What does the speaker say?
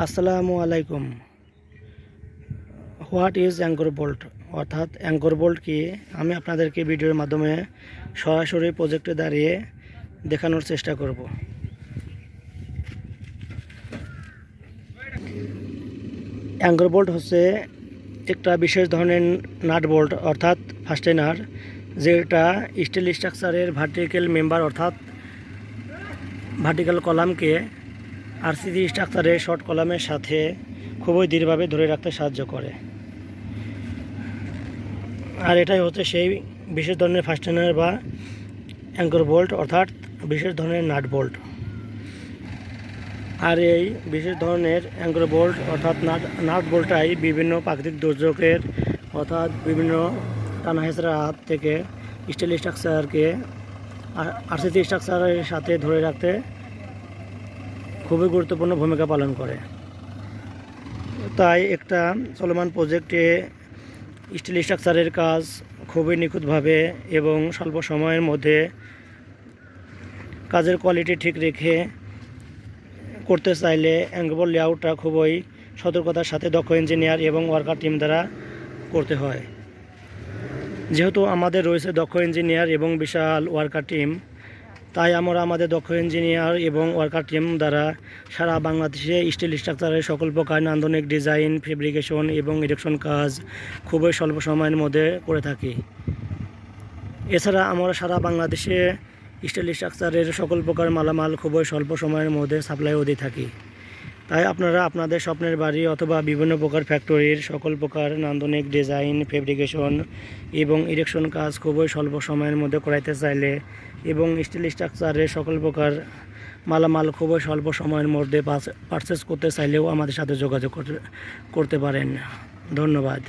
আসসালামু আলাইকুম। What is anchor bolt, অর্থাৎ অ্যাঙ্কর বোল্ট কি, আমি আপনাদেরকে ভিডিওর মাধ্যমে সরাসরি প্রজেক্টে দাঁড়িয়ে দেখানোর চেষ্টা করব। অ্যাঙ্কর বোল্ট হচ্ছে একটা বিশেষ ধরনের নাট বোল্ট অর্থাৎ ফাস্টেনার, যেটা স্টিল স্ট্রাকচারের ভার্টিক্যাল মেম্বার অর্থাৎ ভার্টিক্যাল কলামকে আরসিসি স্ট্রাকচারের শর্ট কলামের সাথে খুবই দৃঢ়ভাবে ধরে রাখতে সাহায্য করে। আর এটাই হচ্ছে সেই বিশেষ ধরনের ফাস্টেনার বা অ্যাঙ্কর বোল্ট অর্থাৎ বিশেষ ধরনের নাট বোল্ট। আর এই বিশেষ ধরনের অ্যাঙ্কর বোল্ট অর্থাৎ নাট বোল্টটাই বিভিন্ন প্রাকৃতিক দুর্যোগের অর্থাৎ বিভিন্ন টানা হেঁচড়ার হাত থেকে স্টিল স্ট্রাকচারকে আরসিসি স্ট্রাকচারের সাথে ধরে রাখতে খুবই গুরুত্বপূর্ণ ভূমিকা পালন করে। তাই একটা চলমান প্রজেক্টে স্টিল স্ট্রাকচারের কাজ খুবই নিখুঁতভাবে এবং স্বল্প সময়ের মধ্যে কাজের কোয়ালিটি ঠিক রেখে করতে চাইলে অ্যাঙ্কর লেআউটটা খুবই সতর্কতার সাথে দক্ষ ইঞ্জিনিয়ার এবং ওয়ার্কার টিম দ্বারা করতে হয়। যেহেতু আমাদের রয়েছে দক্ষ ইঞ্জিনিয়ার এবং বিশাল ওয়ার্কার টিম, তাই আমরা আমাদের দক্ষ ইঞ্জিনিয়ার এবং ওয়ার্কার টিম দ্বারা সারা বাংলাদেশে স্টিল স্ট্রাকচারের সকল প্রকার নান্দনিক ডিজাইন, ফেব্রিকেশন এবং ইরেকশন কাজ খুবই স্বল্প সময়ের মধ্যে করে থাকি। এছাড়া আমরা সারা বাংলাদেশে স্টিল স্ট্রাকচারের সকল প্রকার মালামাল খুবই স্বল্প সময়ের মধ্যে সাপ্লাইও দিয়ে থাকি। তাই আপনারা আপনাদের স্বপ্নের বাড়ি অথবা বিভিন্ন প্রকার ফ্যাক্টরির সকল প্রকার নান্দনিক ডিজাইন, ফেব্রিকেশন এবং ইরেকশন কাজ খুবই স্বল্প সময়ের মধ্যে করাইতে চাইলে এবং স্টিল স্ট্রাকচারের সকল প্রকার মালামাল খুবই স্বল্প সময়ের মধ্যে পারচেস করতে চাইলেও আমাদের সাথে যোগাযোগ করতে পারেন। ধন্যবাদ।